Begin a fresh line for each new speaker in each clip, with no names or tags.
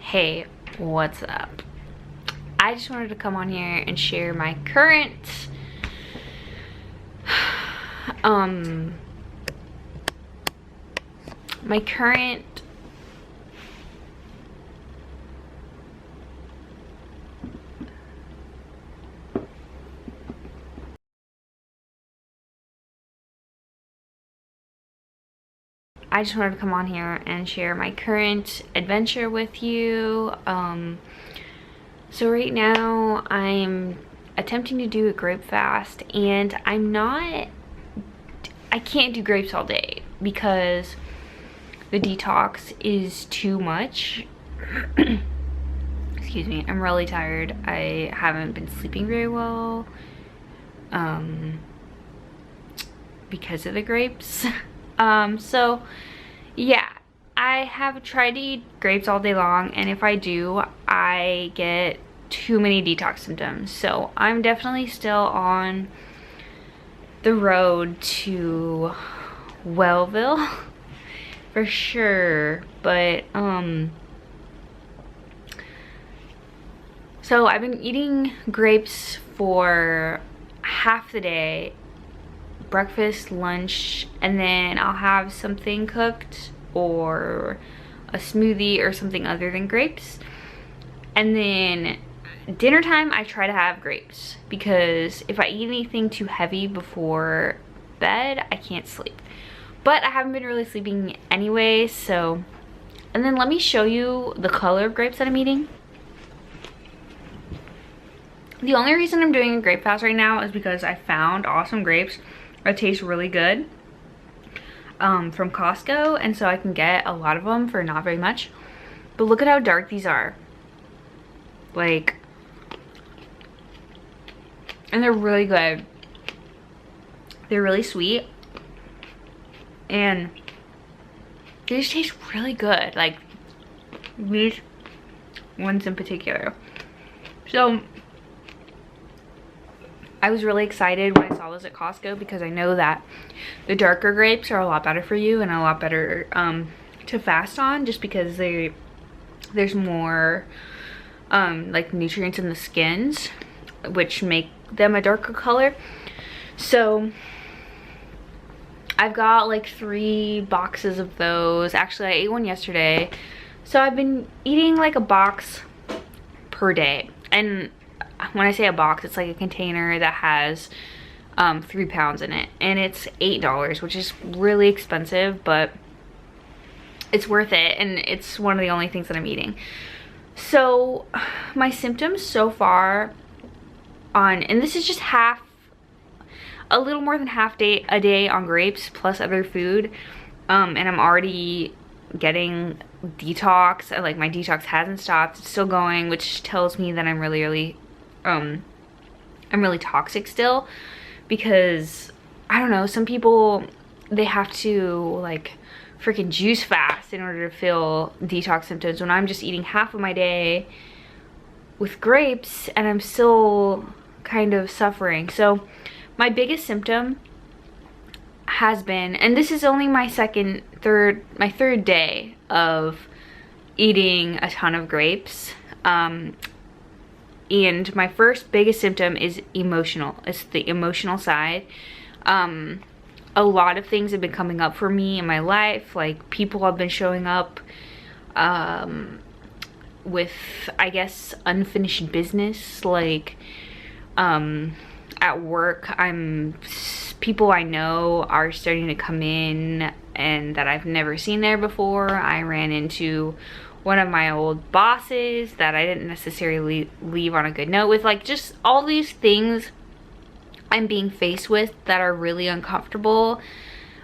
Hey, what's up? I just wanted to come on here and share my current my current I just wanted to come on here and share my current adventure with you. So right now I'm attempting to do a grape fast, and I can't do grapes all day because the detox is too much. Excuse me, I'm really tired. I haven't been sleeping very well because of the grapes. So yeah, I have tried to eat grapes all day long, and if I do, I get too many detox symptoms. So I'm definitely still on the road to Wellville for sure, but so I've been eating grapes for half the day, breakfast, lunch, and then I'll have something cooked or a smoothie or something other than grapes. And then dinner time I try to have grapes, because if I eat anything too heavy before bed, I can't sleep. But I haven't been really sleeping anyway, so. And then let me show you the color of grapes that I'm eating. The only reason I'm doing a grape fast right now is because I found awesome grapes that taste really good from Costco, and so I can get a lot of them for not very much. But look at how dark these are. Like, and they're really good. They're really sweet, and they just taste really good. Like these ones in particular. So I was really excited when I saw this at Costco, because I know that the darker grapes are a lot better for you and a lot better to fast on, just because there's more like nutrients in the skins, which make them a darker color. So I've got like 3 boxes of those. Actually, I ate one yesterday. So I've been eating like a box per day. And when I say a box, it's like a container that has 3 pounds in it, and it's $8, which is really expensive, but it's worth it, and it's one of the only things that I'm eating. So my symptoms so far and this is just a little more than half a day on grapes plus other food, and I'm already getting detox. Like, my detox hasn't stopped, it's still going, which tells me that I'm really toxic still, because I don't know, some people, they have to like freaking juice fast in order to feel detox symptoms, when I'm just eating half of my day with grapes and I'm still kind of suffering. So my biggest symptom has been, and this is only my third day of eating a ton of grapes, and my first biggest symptom is emotional. It's the emotional side. A lot of things have been coming up for me in my life. Like, people have been showing up with, I guess, unfinished business. Like, at work, people I know are starting to come in and that I've never seen there before. I ran into one of my old bosses that I didn't necessarily leave on a good note with. Like, just all these things I'm being faced with that are really uncomfortable,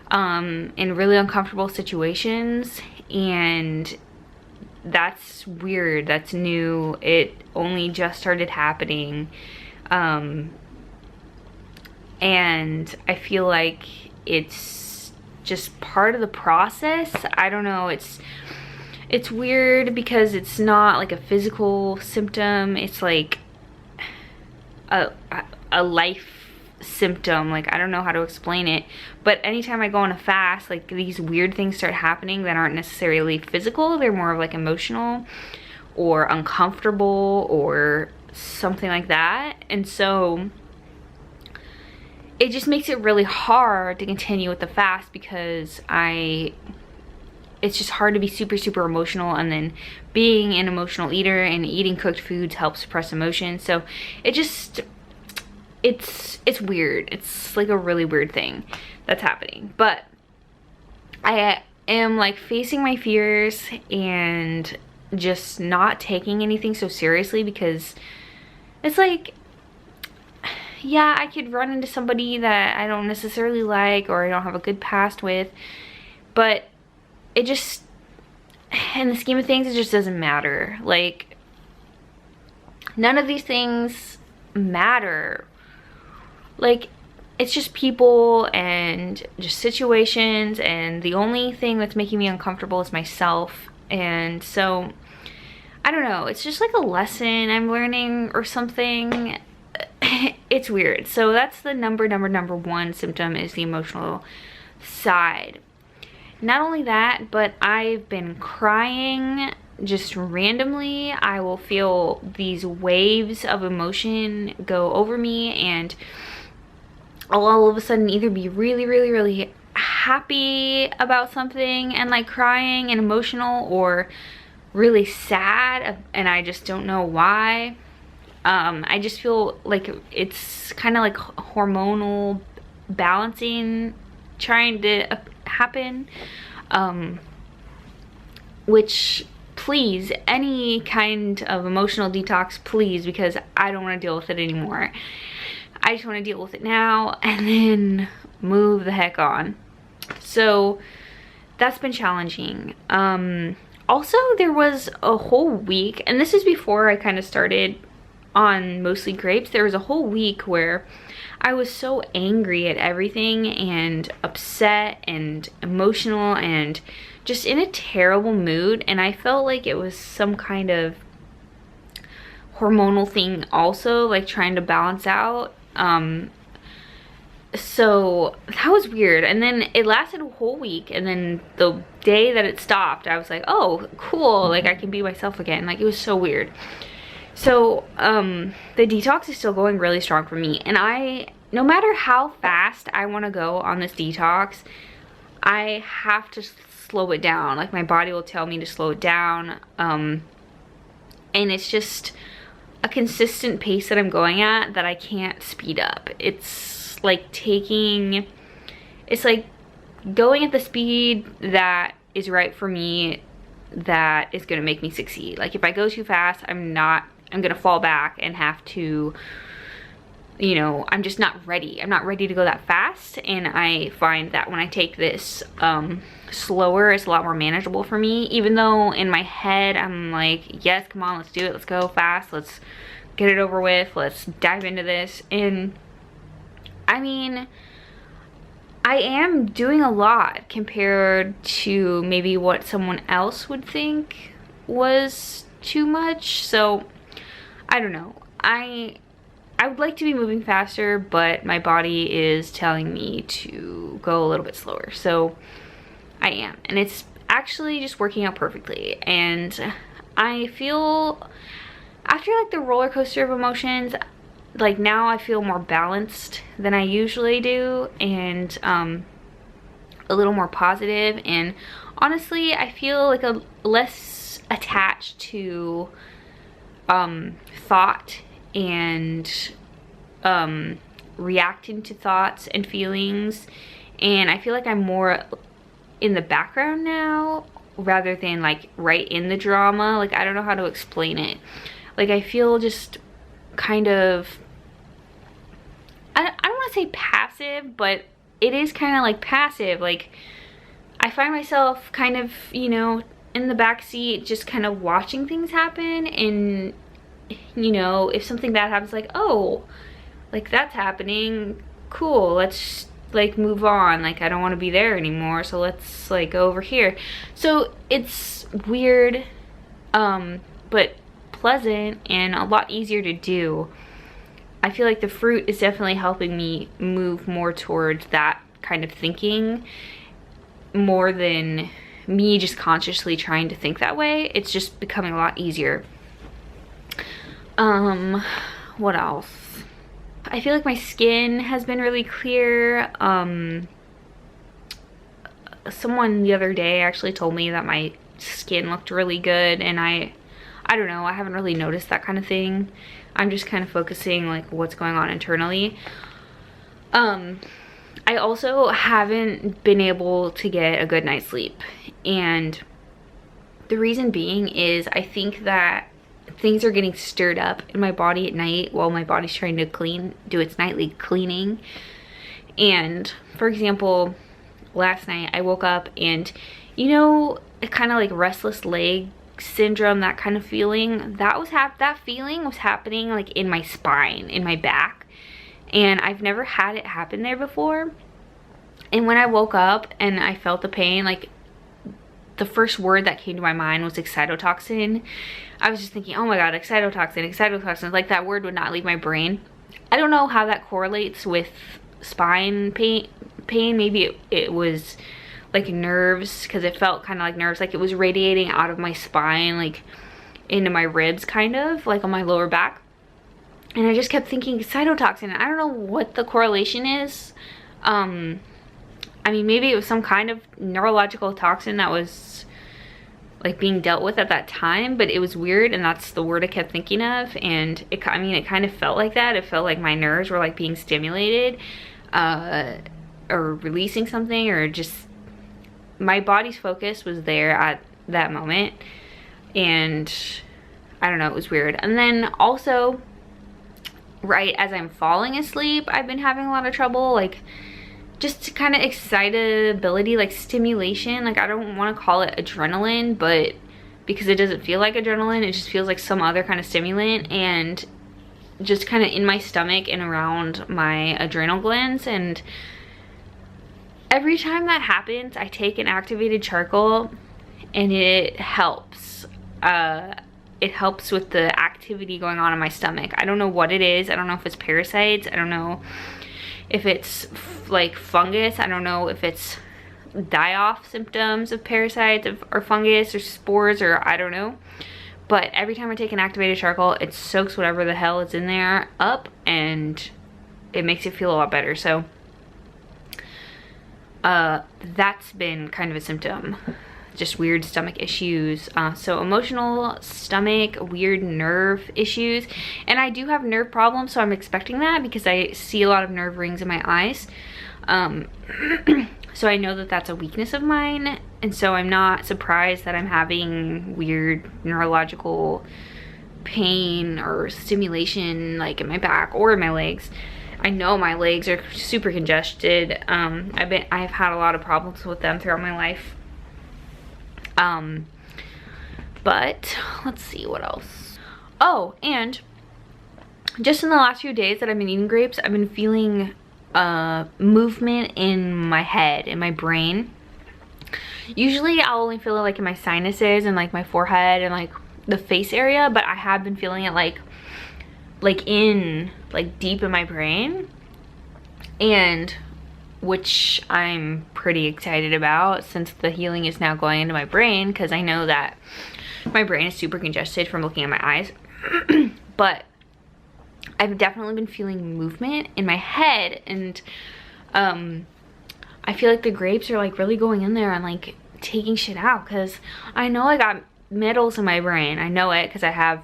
in really uncomfortable situations, and that's weird, that's new, it only just started happening, and I feel like it's just part of the process. I don't know, it's weird because it's not like a physical symptom, it's like a life symptom. Like, I don't know how to explain it, but anytime I go on a fast, like, these weird things start happening that aren't necessarily physical, they're more of like emotional, or uncomfortable or something like that. And so it just makes it really hard to continue with the fast because it's just hard to be super emotional, and then being an emotional eater and eating cooked foods helps suppress emotions. So it's weird. It's like a really weird thing that's happening. But I am like facing my fears and just not taking anything so seriously, because it's like, yeah, I could run into somebody that I don't necessarily like or I don't have a good past with, but it just, in the scheme of things, it just doesn't matter. Like, none of these things matter. Like, it's just people and just situations, and the only thing that's making me uncomfortable is myself. And so, I don't know, it's just like a lesson I'm learning or something. It's weird. So that's the number one symptom, is the emotional side. Not only that, but I've been crying just randomly. I will feel these waves of emotion go over me, and I'll all of a sudden either be really happy about something and like crying and emotional, or really sad and I just don't know why. I just feel like it's kind of like hormonal balancing trying to happen, which, please, any kind of emotional detox, please, because I don't want to deal with it anymore. I just want to deal with it now and then move the heck on. So that's been challenging. Also, there was a whole week, and this is before I kind of started on mostly grapes. There was a whole week where I was so angry at everything and upset and emotional and just in a terrible mood, and I felt like it was some kind of hormonal thing also, like trying to balance out. So that was weird. And then it lasted a whole week, and then the day that it stopped, I was like, oh cool, like I can be myself again. Like, it was so weird. So the detox is still going really strong for me, and no matter how fast I want to go on this detox, I have to slow it down. Like, my body will tell me to slow it down, and it's just a consistent pace that I'm going at that I can't speed up. It's like going at the speed that is right for me, that is gonna make me succeed. Like, if I go too fast, I'm gonna fall back and have to, you know, I'm just not ready. I'm not ready to go that fast, and I find that when I take this slower, it's a lot more manageable for me, even though in my head I'm like, yes, come on, let's do it, let's go fast, let's get it over with, let's dive into this. And I mean, I am doing a lot compared to maybe what someone else would think was too much. So I don't know. I would like to be moving faster, but my body is telling me to go a little bit slower. So I am, and it's actually just working out perfectly. And I feel, after like the roller coaster of emotions, like now I feel more balanced than I usually do, and a little more positive. And honestly, I feel like a less attached to thought and reacting to thoughts and feelings, and I feel like I'm more in the background now rather than like right in the drama. Like, I don't know how to explain it. Like, I feel just kind of, I don't want to say passive, but it is kind of like passive. Like, I find myself kind of, you know, in the back seat just kind of watching things happen, and you know, if something bad happens, like, oh, like that's happening, cool, let's like move on, like I don't want to be there anymore, so let's like go over here. So it's weird, but pleasant and a lot easier to do. I feel like the fruit is definitely helping me move more towards that kind of thinking, more than me just consciously trying to think that way. It's just becoming a lot easier. What else? I feel like my skin has been really clear. Someone the other day actually told me that my skin looked really good, and I don't know, I haven't really noticed that kind of thing. I'm just kind of focusing like what's going on internally. I also haven't been able to get a good night's sleep, and the reason being is I think that things are getting stirred up in my body at night while my body's trying to do its nightly cleaning. And for example, last night I woke up and, you know, it kind of like restless leg syndrome, that kind of feeling, that feeling was happening like in my spine, in my back, and I've never had it happen there before. And when I woke up and I felt the pain, like the first word that came to my mind was excitotoxin. I was just thinking, oh my god, excitotoxin, like that word would not leave my brain. I don't know how that correlates with spine pain. Maybe it was like nerves, because it felt kind of like nerves, like it was radiating out of my spine, like into my ribs, kind of like on my lower back. And I just kept thinking excitotoxin. I don't know what the correlation is. I mean, maybe it was some kind of neurological toxin that was like being dealt with at that time, but it was weird, and that's the word I kept thinking of. And it kind of felt like that. It felt like my nerves were like being stimulated, or releasing something, or just my body's focus was there at that moment. And I don't know, it was weird. And then also, right as I'm falling asleep, I've been having a lot of trouble, like just kind of excitability, like stimulation. Like I don't want to call it adrenaline, but because it doesn't feel like adrenaline, it just feels like some other kind of stimulant, and just kind of in my stomach and around my adrenal glands. And every time that happens, I take an activated charcoal, and it helps. It helps with the activity going on in my stomach. I don't know what it is. I don't know if it's parasites. I don't know if it's like fungus. I don't know if it's die-off symptoms of parasites or fungus or spores, or I don't know. But every time I take an activated charcoal, it soaks whatever the hell is in there up, and it makes it feel a lot better. So that's been kind of a symptom. Just weird stomach issues. So emotional, stomach, weird nerve issues. And I do have nerve problems, so I'm expecting that because I see a lot of nerve rings in my eyes. So I know that that's a weakness of mine. And so I'm not surprised that I'm having weird neurological pain or stimulation like in my back or in my legs. I know my legs are super congested. I've had a lot of problems with them throughout my life. But let's see what else. Oh, and just in the last few days that I've been eating grapes, I've been feeling movement in my head, in my brain. Usually I'll only feel it like in my sinuses and like my forehead and like the face area, but I have been feeling it like deep in my brain, and which I'm pretty excited about, since the healing is now going into my brain, because I know that my brain is super congested from looking at my eyes. But I've definitely been feeling movement in my head, and I feel like the grapes are like really going in there and like taking shit out, because I know I got metals in my brain. I know it because I have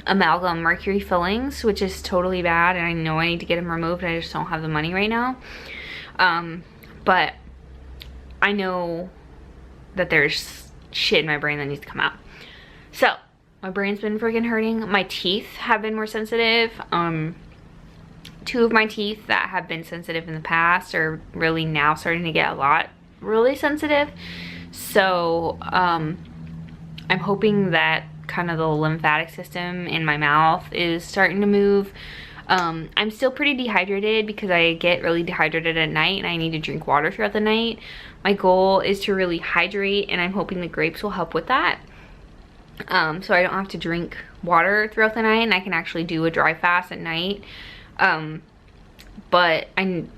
amalgam mercury fillings, which is totally bad, and I know I need to get them removed. I just don't have the money right now. But I know that there's shit in my brain that needs to come out. So my brain's been freaking hurting. My teeth have been more sensitive. Two of my teeth that have been sensitive in the past are really now starting to get really sensitive. So I'm hoping that kind of the lymphatic system in my mouth is starting to move. I'm still pretty dehydrated because I get really dehydrated at night, and I need to drink water throughout the night. My goal is to really hydrate, and I'm hoping the grapes will help with that. So I don't have to drink water throughout the night, and I can actually do a dry fast at night. But I'm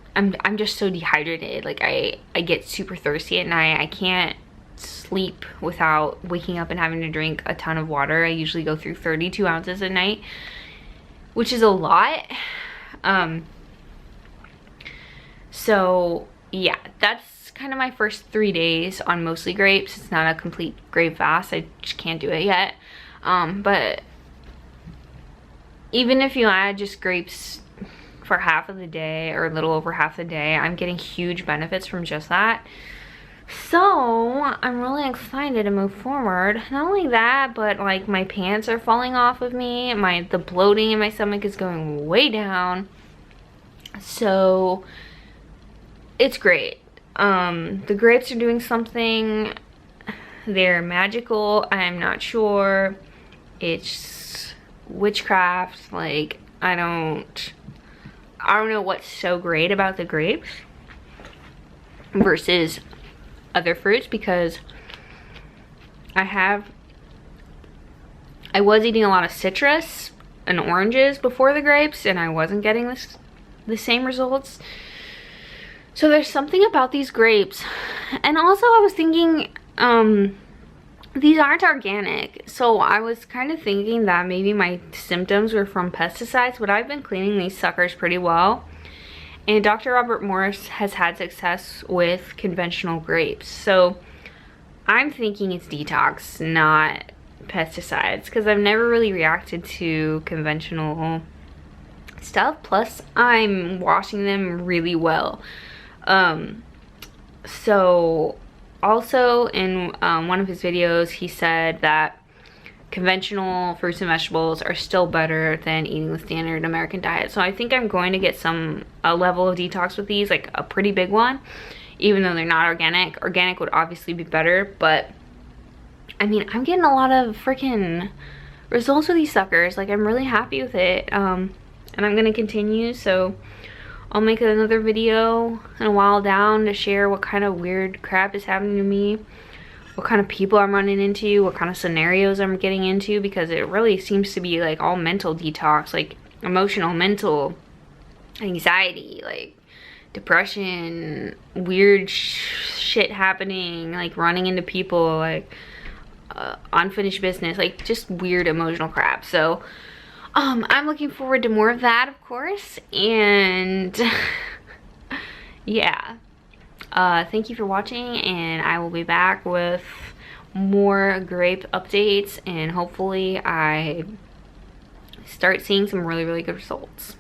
just so dehydrated. Like I get super thirsty at night. I can't sleep without waking up and having to drink a ton of water. I usually go through 32 ounces a night, which is a lot. So yeah, that's kind of my first 3 days on mostly grapes. It's not a complete grape fast. I just can't do it yet. But even if you add just grapes for half of the day or a little over half the day, I'm getting huge benefits from just that. So I'm really excited to move forward. Not only that, but like my pants are falling off of me. The bloating in my stomach is going way down. So it's great. The grapes are doing something. They're magical. I'm not sure. It's witchcraft. Like, I don't know what's so great about the grapes versus other fruits, because I was eating a lot of citrus and oranges before the grapes, and I wasn't getting the same results. So there's something about these grapes. And also I was thinking, these aren't organic, so I was kind of thinking that maybe my symptoms were from pesticides, but I've been cleaning these suckers pretty well. And Dr. Robert Morris has had success with conventional grapes. So I'm thinking it's detox, not pesticides, because I've never really reacted to conventional stuff. Plus, I'm washing them really well. So also in one of his videos, he said that conventional fruits and vegetables are still better than eating the standard American diet. So I think I'm going to get a level of detox with these, like a pretty big one, even though they're not organic. Organic would obviously be better, but I mean, I'm getting a lot of freaking results with these suckers. Like, I'm really happy with it, and I'm gonna continue. So I'll make another video in a while down to share what kind of weird crap is happening to me, what kind of people I'm running into, what kind of scenarios I'm getting into, because it really seems to be like all mental detox, like emotional, mental, anxiety, like depression, weird shit happening, like running into people, like unfinished business, like just weird emotional crap. So I'm looking forward to more of that, of course, and yeah. Thank you for watching, and I will be back with more grape updates, and hopefully I start seeing some really, really good results.